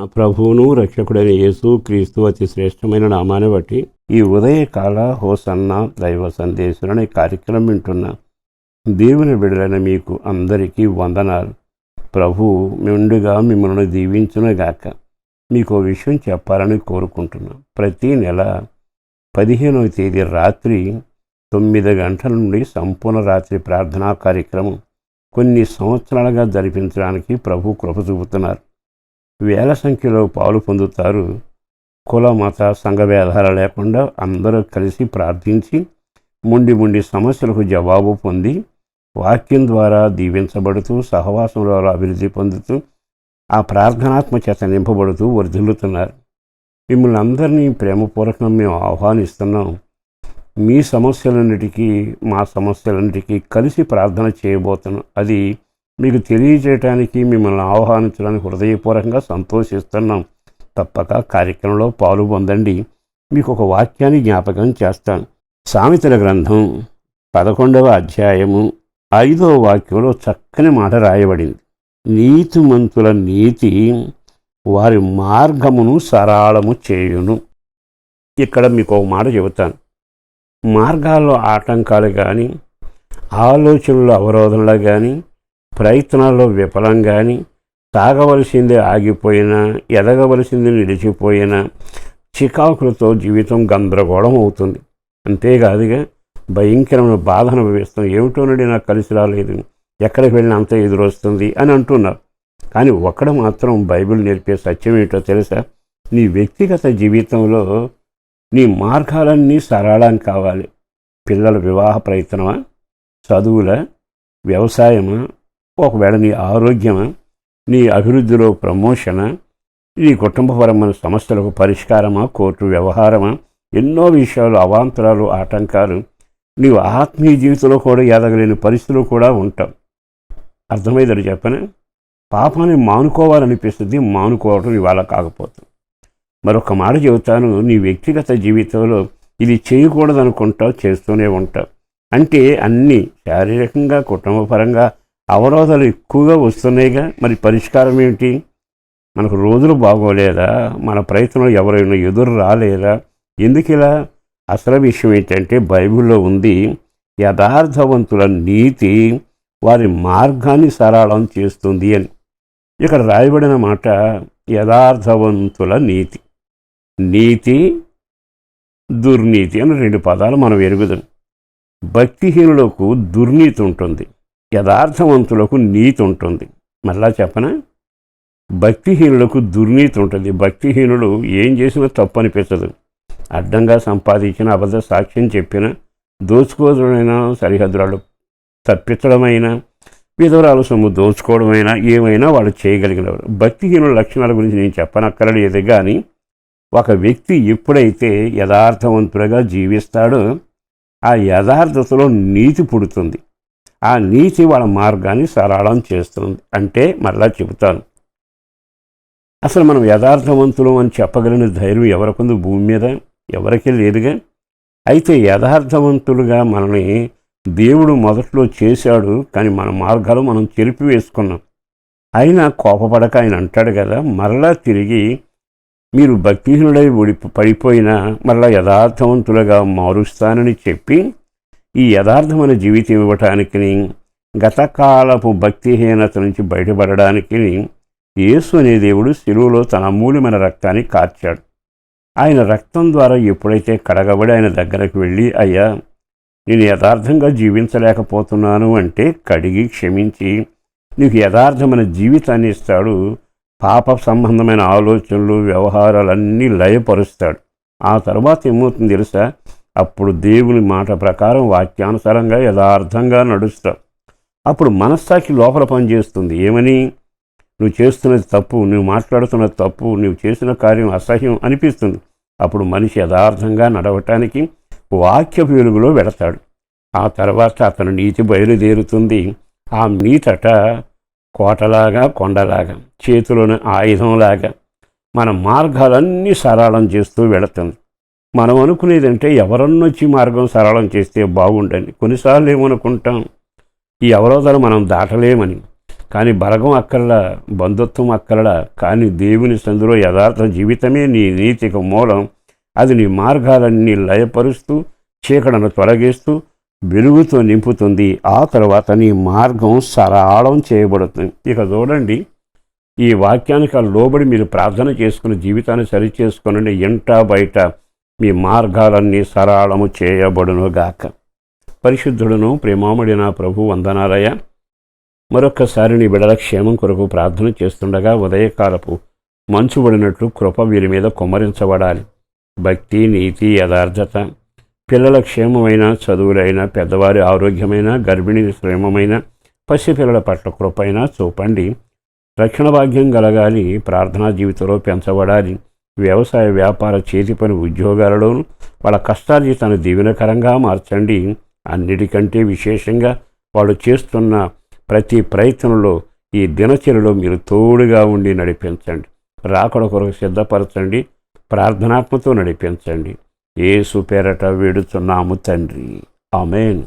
ఆ ప్రభువును రక్షకుడైన యేసు క్రీస్తు అతి శ్రేష్టమైన నామాన్ని బట్టి ఈ ఉదయకాల హోసన్న దైవ సందేశులని కార్యక్రమం వింటున్న దేవుని బిడ్డలైన మీకు అందరికీ వందనాలు. ప్రభువు మెండుగా మిమ్మల్ని దీవించునుగాక. మీకు ఓ విషయం చెప్పాలని కోరుకుంటున్నాం. ప్రతి నెల 15వ తేదీ రాత్రి 9 గంటల నుండి సంపూర్ణ రాత్రి ప్రార్థనా కార్యక్రమం కొన్ని సంవత్సరాలుగా జరిపించడానికి ప్రభు కృప చూపుతున్నారు. వేల సంఖ్యలో పాలు పొందుతారు. కుల మత సంఘ భేదాలు లేకుండా అందరూ కలిసి ప్రార్థించి ముండి సమస్యలకు జవాబు పొంది వాక్యం ద్వారా దీవించబడుతూ సహవాసంలో అభివృద్ధి పొందుతూ ఆ ప్రార్థనాత్మ చేత నింపబడుతూ వర్ధిల్లుతున్నారు. మిమ్మల్ని అందరినీ ప్రేమపూర్వకంగా మేము ఆహ్వానిస్తున్నాం. మీ సమస్యలన్నిటికీ మా సమస్యలన్నిటికీ కలిసి ప్రార్థన చేయబోతున్నాం. అది మీకు తెలియజేయడానికి మిమ్మల్ని ఆహ్వానించడానికి హృదయపూర్వకంగా సంతోషిస్తున్నాం. తప్పక కార్యక్రమంలో పాలు పొందండి. మీకు ఒక వాక్యాన్ని జ్ఞాపకం చేస్తాను. సామెతల గ్రంథం 11వ అధ్యాయము 5వ వాక్యంలో చక్కని మాట రాయబడింది. నీతిమంతుల నీతి వారి మార్గమును సరళము చేయును. ఇక్కడ మీకు ఒక మాట చెబుతాను. మార్గాల్లో ఆటంకాలు కానీ, ఆలోచనలు అవరోధంలో కానీ, ప్రయత్నాల్లో విఫలం కానీ, తాగవలసింది ఆగిపోయినా, ఎదగవలసింది నిలిచిపోయినా, చికాకులతో జీవితం గందరగోళం అవుతుంది. అంతేకాదుగా భయంకరమైన బాధ అనుభవిస్తాం. ఏమిటోనండి నాకు కలిసి రాలేదు, ఎక్కడికి వెళ్ళినా అంత ఎదురొస్తుంది అని అంటున్నారు. కానీ ఒక్కడ మాత్రం బైబిల్ నేర్పే సత్యం ఏంటో తెలుసా? నీ వ్యక్తిగత జీవితంలో నీ మార్గాలన్నీ సరళం కావాలి. పిల్లల వివాహ ప్రయత్నమా, చదువుల, వ్యవసాయమా, ఒకవేళ నీ ఆరోగ్యమా, నీ అభివృద్ధిలో ప్రమోషనా, నీ కుటుంబపరమైన సమస్యలకు పరిష్కారమా, కోర్టు వ్యవహారమా, ఎన్నో విషయాలు అవాంతరాలు ఆటంకాలు. నీవు ఆత్మీయ జీవితంలో కూడా ఎదగలేని పరిస్థితులు కూడా ఉంటావు. అర్థమైందని చెప్పనా? పాపాన్ని మానుకోవాలనిపిస్తుంది, మానుకోవడం ఇవాళ కాకపోతుంది. మరొక మాట చెబుతాను. నీ వ్యక్తిగత జీవితంలో ఇది చేయకూడదనుకుంటావు, చేస్తూనే ఉంటావు. అంటే అన్నీ శారీరకంగా కుటుంబపరంగా అవరోధాలు ఎక్కువగా వస్తున్నాయిగా. మరి పరిష్కారం ఏమిటి? మనకు రోజులు బాగోలేదా? మన ప్రయత్నంలో ఎవరైనా ఎదురు రాలేదా? ఎందుకు ఇలా? అసలు విషయం ఏంటంటే బైబిల్లో ఉంది, యథార్థవంతుల నీతి వారి మార్గాన్ని సరళం చేస్తుంది అని. ఇక్కడ రాయబడిన మాట యథార్థవంతుల నీతి. నీతి, దుర్నీతి అని 2 పదాలు మనం ఎరుగుదాం. భక్తిహీనులకు దుర్నీతి ఉంటుంది, యథార్థవంతులకు నీతి ఉంటుంది. మళ్ళా చెప్పనా? భక్తిహీనులకు దుర్నీతి ఉంటుంది. భక్తిహీనుడు ఏం చేసినా తప్పు అనిపించదు. అడ్డంగా సంపాదించిన, అబద్ధ సాక్ష్యం చెప్పిన, దోచుకోవడమైనా, సరిహద్దులు తప్పించడమైనా, విధవరాలు సొమ్ము దోచుకోవడమైనా, ఏమైనా వాళ్ళు చేయగలిగినవారు. భక్తిహీనుల లక్షణాల గురించి నేను చెప్పనక్కర్లేదు. కానీ ఒక వ్యక్తి ఎప్పుడైతే యథార్థవంతుడిగా జీవిస్తాడో ఆ యథార్థతలో నీతి పుడుతుంది. ఆ నీతి వాళ్ళ మార్గాన్ని సరళం చేస్తుంది. అంటే మరలా చెబుతాను, అసలు మనం యథార్థవంతులు అని చెప్పగలిగిన ధైర్యం ఎవరికుంది భూమి మీద? ఎవరికీ లేదుగా. అయితే యథార్థవంతులుగా మనల్ని దేవుడు మొదట్లో చేశాడు. కానీ మన మార్గాలు మనం చెరిపి వేసుకున్నాం. అయినా కోపపడక ఆయన అంటాడు కదా, మరలా తిరిగి మీరు భక్తిహీనుడై పడిపోయినా మరలా యథార్థవంతులుగా మారుస్తానని చెప్పి ఈ యథార్థమైన జీవితం ఇవ్వటానికి, గతకాలపు భక్తిహీనత నుంచి బయటపడడానికి యేసు అనే దేవుడు శిలువలో తన అమూల్యమైన రక్తాన్ని కార్చాడు. ఆయన రక్తం ద్వారా ఎప్పుడైతే కడగబడి ఆయన దగ్గరకు వెళ్ళి, అయ్యా నేను యథార్థంగా జీవించలేకపోతున్నాను అంటే కడిగి క్షమించి నీకు యథార్థమైన జీవితాన్ని ఇస్తాడు. పాప సంబంధమైన ఆలోచనలు, వ్యవహారాలన్నీ లయపరుస్తాడు. ఆ తర్వాత ఏమవుతుంది తెలుసా? అప్పుడు దేవుని మాట ప్రకారం వాక్యానుసారంగా యథార్థంగా నడుస్తావు. అప్పుడు మనస్సాక్షి లోపల పనిచేస్తుంది. ఏమని? నువ్వు చేస్తున్నది తప్పు, నువ్వు మాట్లాడుతున్నది తప్పు, నువ్వు చేసిన కార్యం అసహ్యం అనిపిస్తుంది. అప్పుడు మనిషి యథార్థంగా నడవటానికి వాక్య వెలుగులో వెడతాడు. ఆ తర్వాత అతను నీతి బయలుదేరుతుంది. ఆ నీతట కోటలాగా, కొండలాగా, చేతిలోని ఆయుధంలాగా మన మార్గాలన్నీ సరళం చేస్తూ వెళుతుంది. మనం అనుకునేదంటే ఎవరన్నొచ్చి మార్గం సరళం చేస్తే బాగుండని. కొన్నిసార్లు ఏమనుకుంటాం, ఈ అవరోధాలు మనం దాటలేమని. కానీ బలగం అక్కర్లా, బంధుత్వం అక్కర్లా, కానీ దేవుని సందులో యథార్థ జీవితమే నీ నీతికి మూలం. అది నీ మార్గాలన్నీ లయపరుస్తూ చీకటను తొలగిస్తూ వెలుగుతో నింపుతుంది. ఆ తర్వాత నీ మార్గం సరళం చేయబడుతుంది. ఇక చూడండి, ఈ వాక్యానికి లోబడి మీరు ప్రార్థన చేసుకుని జీవితాన్ని సరిచేసుకుని ఇంట బయట మీ మార్గాలన్నీ సరళము చేయబడునుగాక. పరిశుద్ధుడును ప్రేమామడి నా ప్రభు వందనాలయ. మరొక్కసారి నీ బిడ్డల క్షేమం కొరకు ప్రార్థన చేస్తుండగా ఉదయకాలపు మంచుబడినట్లు కృప వీరి మీద కుమ్మరించబడాలి. భక్తి, నీతి, యథార్థత, పిల్లల క్షేమమైన, చదువులైన, పెద్దవారి ఆరోగ్యమైన, గర్భిణీ క్షేమమైన, పసిపిల్లల పట్ల కృపైన చూపండి. రక్షణ భాగ్యం కలగాలి, ప్రార్థనా జీవితంలో పెంచబడాలి. వ్యవసాయ వ్యాపార చేతి పని ఉద్యోగాలలోనూ వాళ్ళ కష్టార్జితాన్ని దీవెనకరంగా మార్చండి. అన్నిటికంటే విశేషంగా వాళ్ళు చేస్తున్న ప్రతి ప్రయత్నంలో ఈ దినచర్యలో మీరు తోడుగా ఉండి నడిపించండి. రాకడ కొరకు సిద్ధపరచండి. ప్రార్థనాత్మతో నడిపించండి. యేసు పేరట వేడుచున్నాము తండ్రి. ఆమేన్.